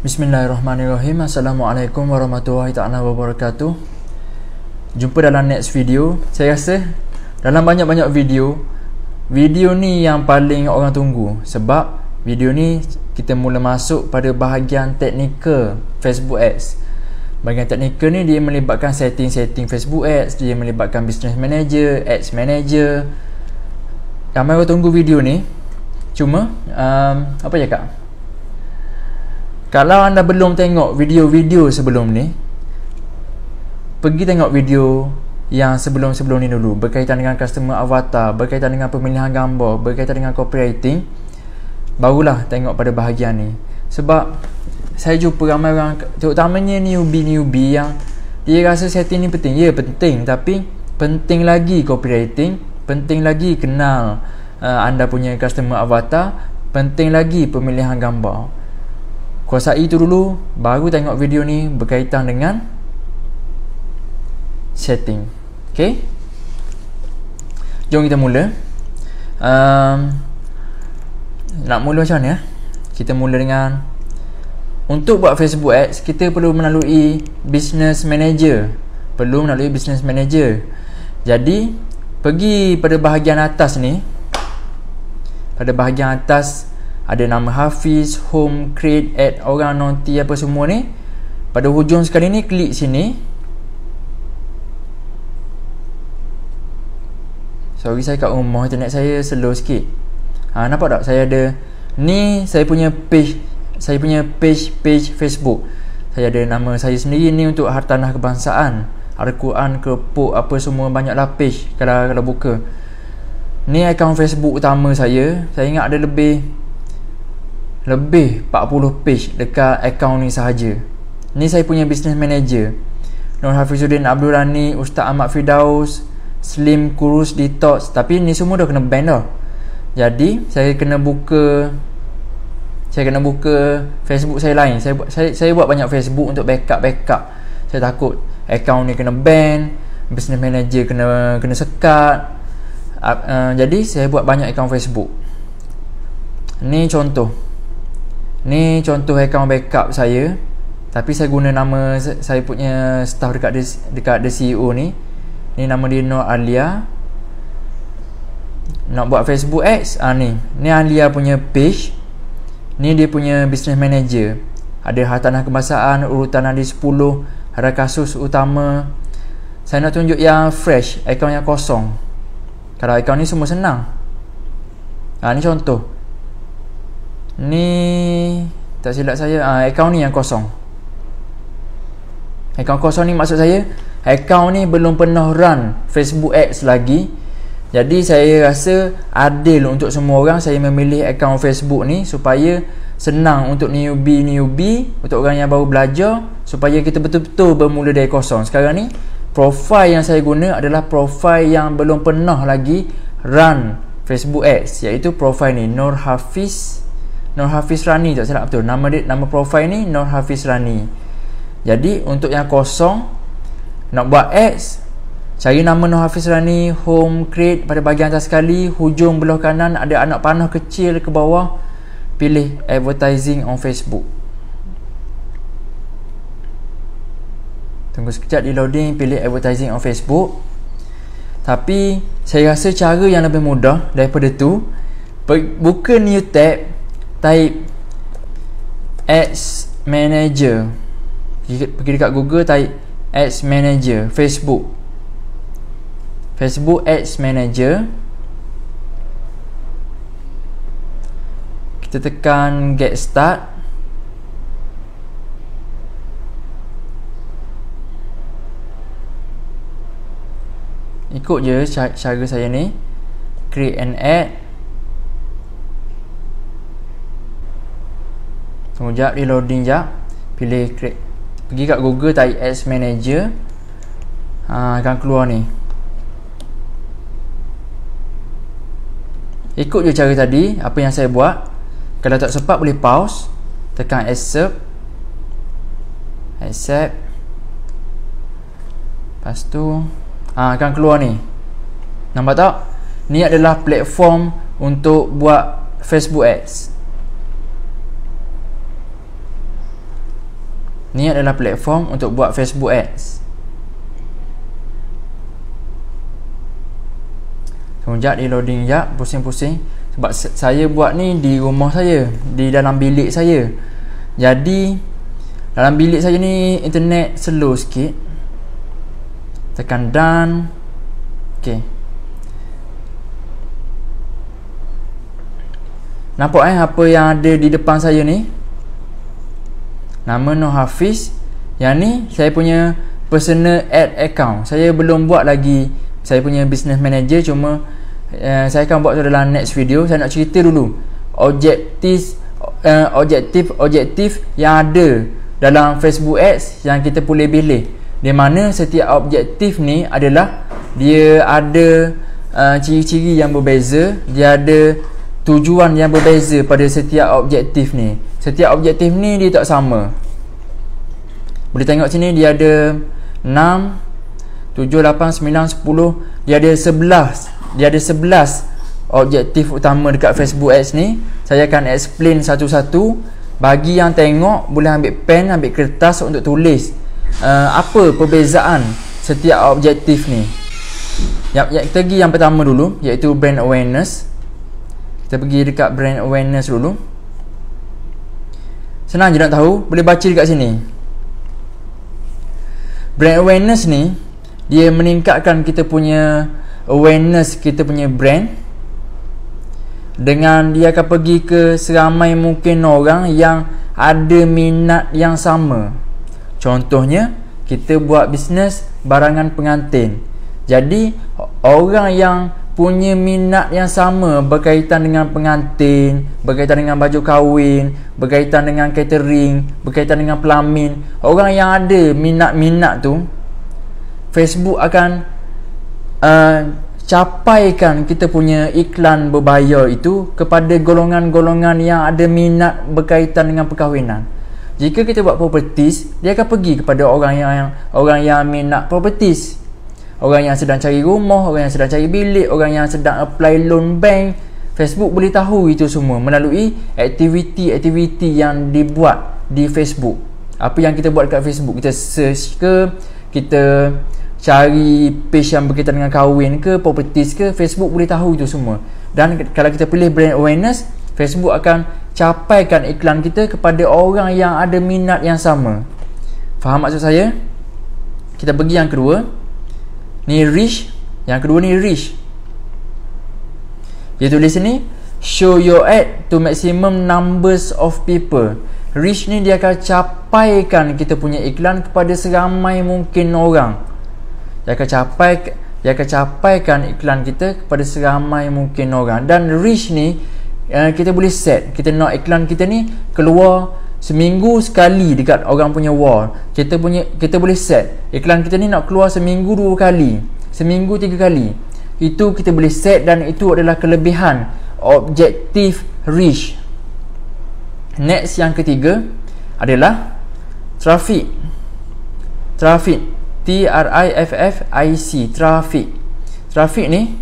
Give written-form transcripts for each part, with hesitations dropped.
Bismillahirrahmanirrahim. Assalamualaikum warahmatullahi ta'ala wabarakatuh. Jumpa dalam next video. Saya rasa dalam banyak-banyak video ni yang paling orang tunggu. Sebab video ni kita mula masuk pada bahagian teknikal Facebook Ads. Bahagian teknikal ni dia melibatkan setting-setting Facebook Ads, dia melibatkan Business Manager, Ads Manager. Ramai orang tunggu video ni. Cuma apa cakap? Kalau anda belum tengok video-video sebelum ni, pergi tengok video yang sebelum-sebelum ni dulu, berkaitan dengan customer avatar, berkaitan dengan pemilihan gambar, berkaitan dengan copywriting. Barulah tengok pada bahagian ni. Sebab saya jumpa ramai orang, terutamanya newbie yang dia rasa setting ni penting. Ya, penting, tapi penting lagi copywriting, penting lagi kenal anda punya customer avatar, penting lagi pemilihan gambar. Kuasai itu dulu, baru tengok video ni berkaitan dengan setting. Okay, jom kita mula. Nak mula macam mana? Kita mula dengan, untuk buat Facebook Ads, kita perlu melalui Business Manager. Jadi pergi pada bahagian atas ni. Pada bahagian atas ada nama Hafiz, Home, Create, Add, orang, noti, apa semua ni. Pada hujung sekali ni, klik sini. Sorry, saya kat rumah, internet saya slow sikit. Nampak tak? Saya ada, ni saya punya page, page Facebook. Saya ada nama saya sendiri ni untuk Hartanah Kebangsaan, Al-Quran, Kepuk, apa semua, banyaklah page kalau buka. Ni akaun Facebook utama saya. Saya ingat ada lebih 40 page dekat akaun ni sahaja. Ni saya punya Business Manager. Nur Hafizuddin Abdul Rani, Ustaz Ahmad Firdaus, Slim Kurus Detox. Tapi ni semua dah kena ban dah. Jadi saya kena buka Facebook saya lain. Saya buat banyak Facebook untuk backup. Saya takut akaun ni kena ban, Business Manager kena sekat. Jadi saya buat banyak akaun Facebook. Ni contoh akaun backup saya. Tapi saya guna nama saya punya staff dekat the CEO ni. Ni nama dia Nur Alia. Nak buat Facebook Ads, ni Alia punya page. Ni dia punya Business Manager. Ada Hartanah Kebangsaan, urutan ada 10, ada kasus utama. Saya nak tunjuk yang fresh, akaun yang kosong. Kalau akaun ni semua senang. Ni contoh. Ni tak silap saya, akaun ni yang kosong. Akaun kosong ni maksud saya, akaun ni belum pernah run Facebook Ads lagi. Jadi saya rasa adil untuk semua orang saya memilih akaun Facebook ni supaya senang untuk newbie, untuk orang yang baru belajar, supaya kita betul-betul bermula dari kosong. Sekarang ni profile yang saya guna adalah profile yang belum pernah lagi run Facebook Ads, iaitu profile ni Nur Hafiz Rani, tak silap betul. Nama profile ni Nur Hafiz Rani. Jadi untuk yang kosong, nak buat ads, cari nama Nur Hafiz Rani, Home, Create. Pada bahagian atas sekali, hujung belah kanan ada anak panah kecil ke bawah. Pilih Advertising on Facebook. Tunggu sekejap di loading. Pilih Advertising on Facebook. Tapi saya rasa cara yang lebih mudah daripada tu, buka new tab, type Ads Manager. Pergi dekat Google, type Ads Manager Facebook Ads Manager. Kita tekan Get Start. Ikut je cara saya ni. Create an ad. Tunggu jap, reloading jap. Pilih create. Pergi kat Google, type Ads Manager. Akan keluar ni. Ikut je cara tadi, apa yang saya buat. Kalau tak sempat boleh pause. Tekan accept. Lepas tu akan keluar ni. Nampak tak? Ni adalah platform untuk buat Facebook Ads. Ni adalah platform untuk buat Facebook Ads. Sekejap dia loading sekejap, pusing-pusing. Sebab saya buat ni di rumah saya, di dalam bilik saya. Jadi dalam bilik saya ni internet slow sikit. Tekan done. Okay. Nampak apa yang ada di depan saya ni? Nama Nur Hafiz. Yang ni saya punya personal ad account. Saya belum buat lagi saya punya business manager, cuma saya akan buat tu dalam next video. Saya nak cerita dulu objektif yang ada dalam Facebook Ads yang kita boleh pilih. Di mana setiap objektif ni adalah dia ada ciri-ciri yang berbeza, dia ada tujuan yang berbeza pada setiap objektif ni. Setiap objektif ni dia tak sama. Boleh tengok sini dia ada 6, 7, 8, 9, 10. Dia ada 11. Dia ada 11 objektif utama dekat Facebook Ads ni. Saya akan explain satu-satu. Bagi yang tengok boleh ambil pen, ambil kertas untuk tulis apa perbezaan setiap objektif ni. Yang kita pergi yang pertama dulu, iaitu brand awareness. Kita pergi dekat brand awareness dulu. Senang je nak tahu, boleh baca dekat sini. Brand awareness ni dia meningkatkan kita punya awareness, kita punya brand, dengan dia akan pergi ke seramai mungkin orang yang ada minat yang sama. Contohnya kita buat bisnes barangan pengantin. Jadi orang yang punya minat yang sama berkaitan dengan pengantin, berkaitan dengan baju kahwin, berkaitan dengan catering, berkaitan dengan pelamin, orang yang ada minat-minat tu, Facebook akan capaikan kita punya iklan berbayar itu kepada golongan-golongan yang ada minat berkaitan dengan perkahwinan. Jika kita buat properties, dia akan pergi kepada orang yang minat properties. Orang yang sedang cari rumah, orang yang sedang cari bilik, orang yang sedang apply loan bank. Facebook boleh tahu itu semua melalui aktiviti-aktiviti yang dibuat di Facebook. Apa yang kita buat dekat Facebook, kita search ke, kita cari page yang berkaitan dengan kahwin ke, properties ke, Facebook boleh tahu itu semua. Dan kalau kita pilih brand awareness, Facebook akan capaikan iklan kita kepada orang yang ada minat yang sama. Faham maksud saya? Kita pergi yang kedua. Ni reach. Yang kedua ni reach. Dia tulis sini, show your ad to maximum numbers of people. Reach ni dia akan capaikan kita punya iklan kepada seramai mungkin orang. Dia akan capaikan iklan kita kepada seramai mungkin orang. Dan reach ni kita boleh set. Kita nak iklan kita ni keluar seminggu sekali dekat orang punya wall. Kita boleh set iklan kita ni nak keluar seminggu 2 kali, seminggu 3 kali. Itu kita boleh set, dan itu adalah kelebihan objektif reach. Next, yang ketiga adalah traffic. T-R-I-F-F-I-C, traffic. Traffic ni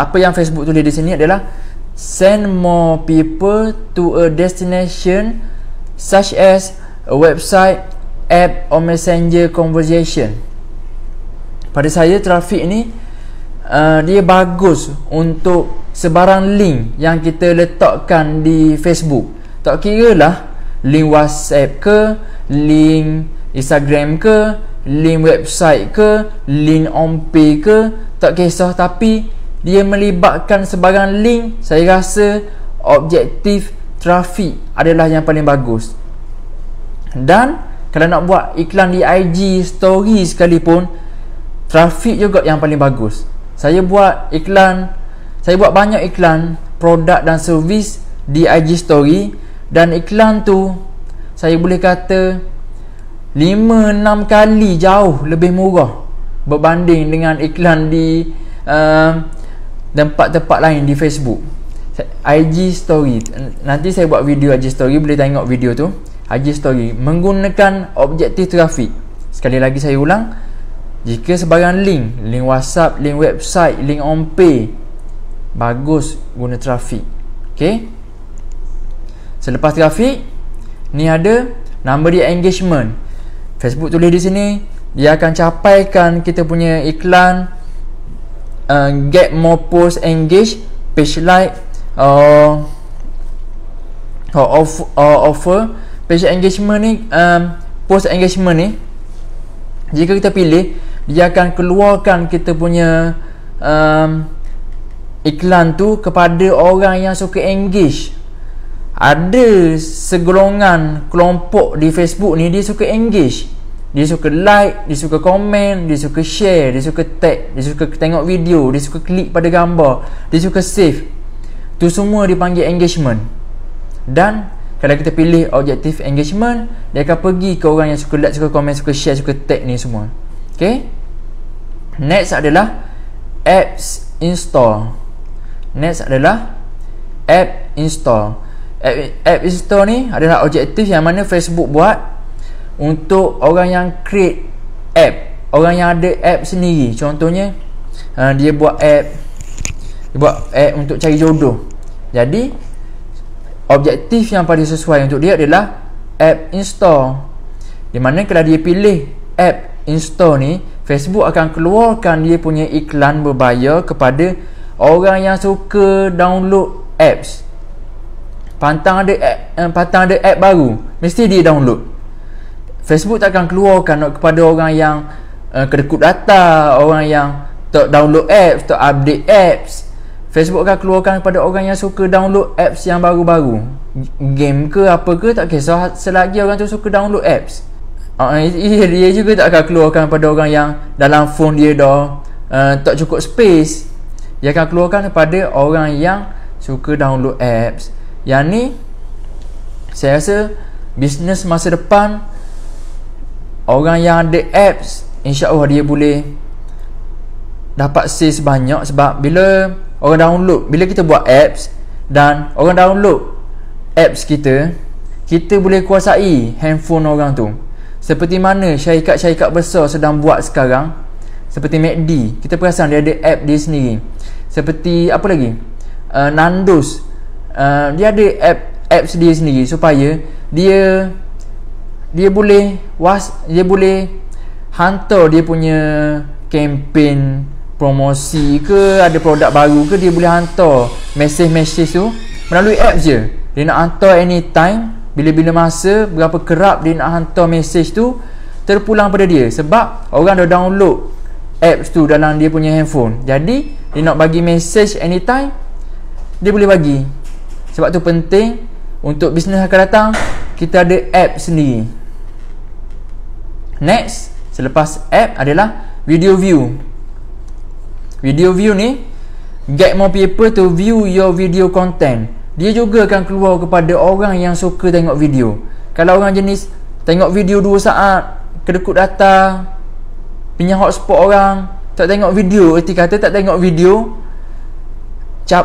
apa yang Facebook tulis di sini adalah send more people to a destination such as a website, app or messenger conversation. Pada saya, traffic ni dia bagus untuk sebarang link yang kita letakkan di Facebook. Tak kira lah link WhatsApp ke, link Instagram ke, link website ke, link OnPay ke, tak kisah. Tapi dia melibatkan sebarang link. Saya rasa objektif traffic adalah yang paling bagus. Dan kalau nak buat iklan di IG story sekalipun, traffic juga yang paling bagus. Saya buat banyak iklan produk dan servis di IG story, dan iklan tu saya boleh kata 5-6 kali jauh lebih murah berbanding dengan iklan di tempat-tempat lain di Facebook. IG story, nanti saya buat video IG story, boleh tengok video tu. IG story menggunakan objektif trafik. Sekali lagi saya ulang, jika sebarang link WhatsApp, link website, link OnPay, bagus guna trafik. Okay. Selepas trafik, ni ada Nama dia engagement. Facebook tulis di sini, dia akan capaikan kita punya iklan, get more post engage, page like, offer. Page engagement ni, post engagement ni, jika kita pilih, dia akan keluarkan kita punya iklan tu kepada orang yang suka engage. Ada segolongan kelompok di Facebook ni, dia suka engage, dia suka like, dia suka komen, dia suka share, dia suka tag, dia suka tengok video, dia suka klik pada gambar, dia suka save. Tu semua dipanggil engagement. Dan kalau kita pilih objektif engagement, dia akan pergi ke orang yang suka like, suka komen, suka share, suka tag ni semua. Okay. Next adalah apps install. Next adalah app install. App install ni adalah objektif yang mana Facebook buat untuk orang yang create app, orang yang ada app sendiri. Contohnya dia buat app untuk cari jodoh. Jadi objektif yang paling sesuai untuk dia adalah app install. Di mana kalau dia pilih app install ni, Facebook akan keluarkan dia punya iklan berbayar kepada orang yang suka download apps. Pantang ada app baru, mesti dia download. Facebook tak akan keluarkan kepada orang yang kedekut data, orang yang tak download apps, tak update apps. Facebook akan keluarkan kepada orang yang suka download apps yang baru-baru, game ke apa ke, tak kisah selagi orang tu suka download apps. Dia juga tak akan keluarkan kepada orang yang dalam phone dia dah tak cukup space. Dia akan keluarkan kepada orang yang suka download apps. Yang ni saya rasa bisnes masa depan, orang yang ada apps, insya-Allah dia boleh dapat sales banyak. Sebab bila orang download, bila kita buat apps dan orang download apps kita boleh kuasai handphone orang tu. Seperti mana syarikat-syarikat besar sedang buat sekarang, seperti McD, kita perasan dia ada app dia sendiri. Seperti apa lagi, Nando's, dia ada apps dia sendiri supaya dia boleh hantar dia punya kempen promosi ke, ada produk baru ke, dia boleh hantar mesej tu melalui apps je. Dia nak hantar anytime, bila-bila masa, berapa kerap dia nak hantar mesej tu, terpulang pada dia. Sebab orang dah download apps tu dalam dia punya handphone. Jadi dia nak bagi mesej anytime, dia boleh bagi. Sebab tu penting untuk bisnes akan datang, kita ada app sendiri. Next, selepas app adalah video view. Video view ni, get more people to view your video content. Dia juga akan keluar kepada orang yang suka tengok video. Kalau orang jenis tengok video 2 saat, kedekut data, pinjam hotspot orang, tak tengok video, erti kata tak tengok video.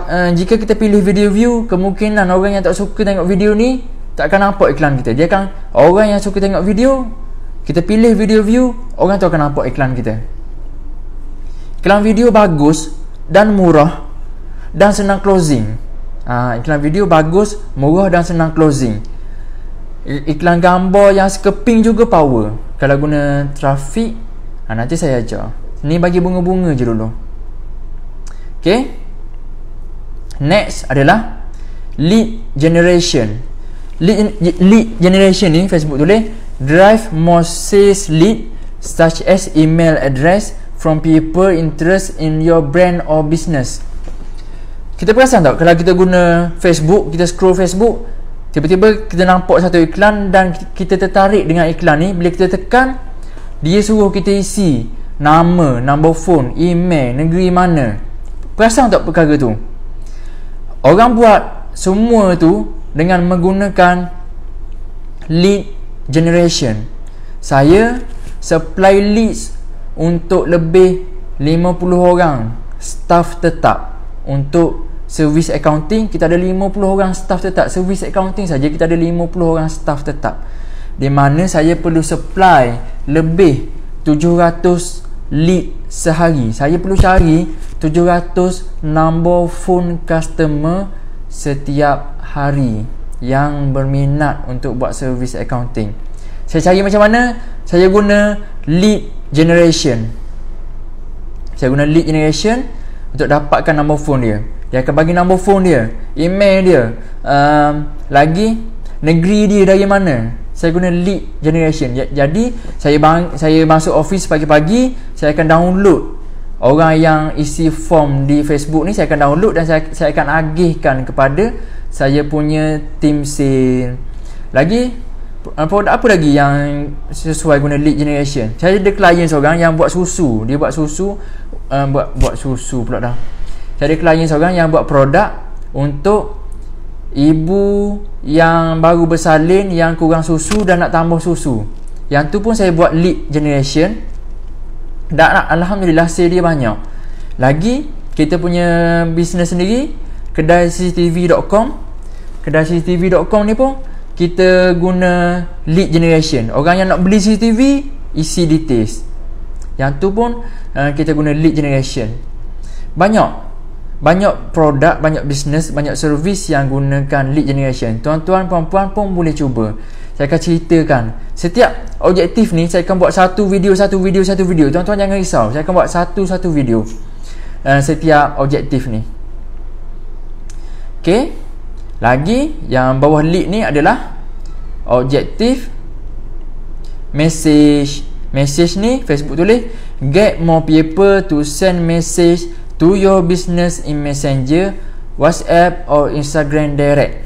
Jika kita pilih video view, kemungkinan orang yang tak suka tengok video ni tak akan nampak iklan kita. Dia akan, orang yang suka tengok video, kita pilih video view, orang tu akan nampak iklan kita. Iklan video bagus dan murah dan senang closing. Iklan video bagus, murah dan senang closing. Iklan gambar yang sekeping juga power. Kalau guna trafik, nanti saya ajar. Ni bagi bunga-bunga je dulu. Okay. Next adalah lead generation. Lead generation ni Facebook tulis drive more sales lead such as email address from people interest in your brand or business. Kita perasan tak, kalau kita guna Facebook, kita scroll Facebook, tiba-tiba kita nampak satu iklan dan kita tertarik dengan iklan ni. Bila kita tekan, dia suruh kita isi nama, number phone, email, negeri mana. Perasan tak perkara tu? Orang buat semua tu dengan menggunakan lead generation. Saya supply leads untuk lebih 50 orang staff tetap. Untuk service accounting, kita ada 50 orang staff tetap. Service accounting saja kita ada 50 orang staff tetap, di mana saya perlu supply lebih 700 lead sehari. Saya perlu cari 700 number phone customer setiap hari yang berminat untuk buat service accounting. Saya cari macam mana? Saya guna lead generation. Saya guna lead generation untuk dapatkan nombor phone dia. Dia akan bagi nombor phone dia, email dia, lagi negeri dia dari mana. Saya guna lead generation. Jadi saya masuk office pagi-pagi, saya akan download orang yang isi form di Facebook ni. Saya akan download dan saya akan agihkan kepada saya punya team sale. Lagi produk apa lagi yang sesuai guna lead generation? Saya ada klien seorang yang buat susu. Dia buat susu, buat susu pula dah. Saya ada klien seorang yang buat produk untuk ibu yang baru bersalin, yang kurang susu dan nak tambah susu. Yang tu pun saya buat lead generation dan alhamdulillah sale dia banyak. Lagi kita punya bisnes sendiri, kedai cctv.com. Kedai cctv.com ni pun kita guna lead generation. Orang yang nak beli CCTV, isi details. Yang tu pun kita guna lead generation. Banyak produk, banyak bisnes, banyak servis yang gunakan lead generation. Tuan-tuan, puan-puan pun boleh cuba. Saya akan ceritakan setiap objektif ni. Saya akan buat satu video. Tuan-tuan jangan risau, saya akan buat satu video setiap objektif ni. Okay. Lagi yang bawah lead ni adalah objektif message. Message ni Facebook tulis get more people to send message to your business in Messenger, WhatsApp or Instagram direct.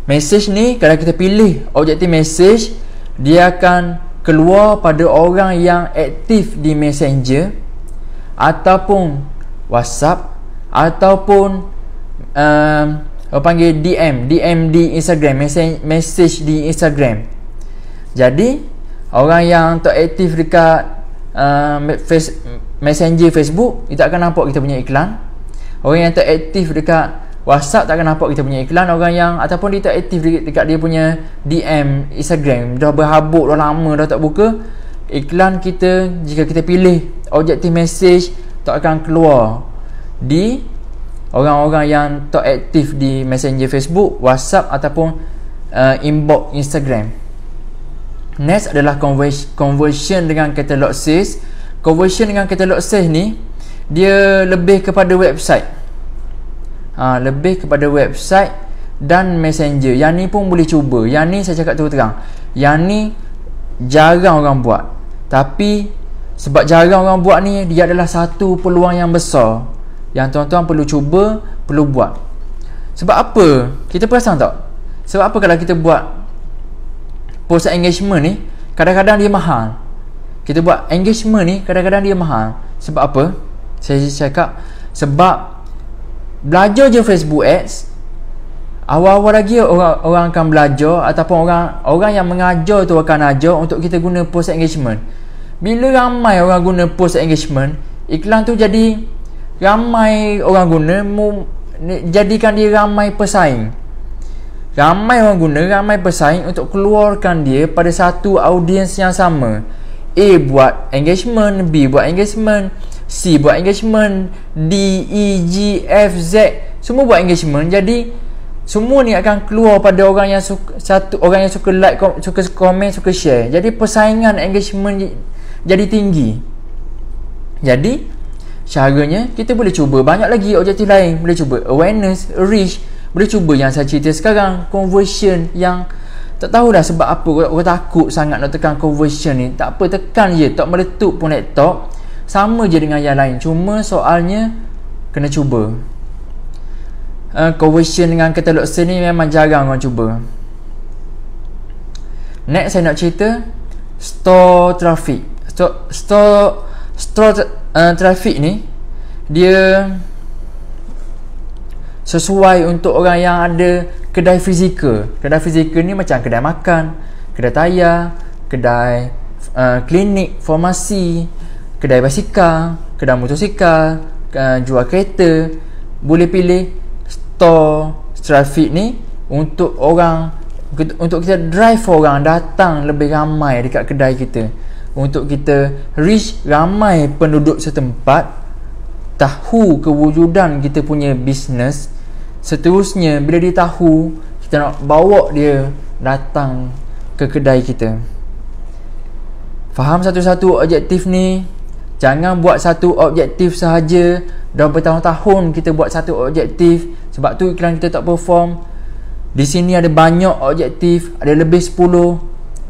Message ni kalau kita pilih objektif message, dia akan keluar pada orang yang aktif di Messenger ataupun WhatsApp ataupun panggil DM di Instagram, message di Instagram. Jadi orang yang tak aktif dekat Messenger Facebook, dia tak akan nampak kita punya iklan. Orang yang tak aktif dekat WhatsApp tak akan nampak kita punya iklan. Orang yang ataupun dia tak aktif dekat dia punya DM Instagram, dah berhabuk, dah lama dah tak buka, iklan kita jika kita pilih objektif message tak akan keluar di orang-orang yang tak aktif di Messenger Facebook, WhatsApp ataupun inbox Instagram. Next adalah conversion dengan katalog sales. Conversion dengan katalog sales ni dia lebih kepada website. Lebih kepada website dan Messenger. Yang ni pun boleh cuba. Yang ni saya cakap terus terang, yang ni jarang orang buat. Tapi sebab jarang orang buat ni, dia adalah satu peluang yang besar yang tuan-tuan perlu cuba, perlu buat. Sebab apa? Kita perasan tak? Sebab apa kalau kita buat post engagement ni, kadang-kadang dia mahal. Kita buat engagement ni, kadang-kadang dia mahal. Sebab apa? Saya cakap sebab belajar je Facebook Ads, awal-awal lagi orang akan belajar, ataupun orang yang mengajar tu akan ajar untuk kita guna post engagement. Bila ramai orang guna post engagement, iklan tu jadi ramai orang guna, jadikan dia ramai pesaing. Ramai orang guna, ramai pesaing untuk keluarkan dia pada satu audiens yang sama. A buat engagement, B buat engagement, C buat engagement, D, E, G, F, Z semua buat engagement. Jadi semua ni akan keluar pada orang yang orang yang suka like, suka komen, suka share. Jadi persaingan engagement jadi tinggi. Jadi caranya kita boleh cuba banyak lagi objektif lain. Boleh cuba awareness, reach, boleh cuba yang saya cerita sekarang, conversion. Yang tak tahu dah sebab apa orang takut sangat nak tekan conversion ni. Tak apa, tekan je, tak meletup pun laptop. Sama je dengan yang lain, cuma soalnya kena cuba. Conversion dengan katalog sale ni memang jarang orang cuba. Next saya nak cerita store traffic. Store traffic ni dia sesuai untuk orang yang ada kedai fizikal. Kedai fizikal ni macam kedai makan, kedai tayar, kedai klinik, farmasi, kedai basikal, kedai motosikal, jual kereta. Boleh pilih store traffic ni untuk kita drive orang datang lebih ramai dekat kedai kita, untuk kita reach ramai penduduk setempat, tahu kewujudan kita punya bisnes. Seterusnya bila dia tahu, kita nak bawa dia datang ke kedai kita. Faham satu-satu objektif ni. Jangan buat satu objektif sahaja. Dah bertahun-tahun kita buat satu objektif, sebab tu iklan kita tak perform. Di sini ada banyak objektif, ada lebih 10.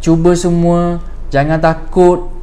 Cuba semua, jangan takut.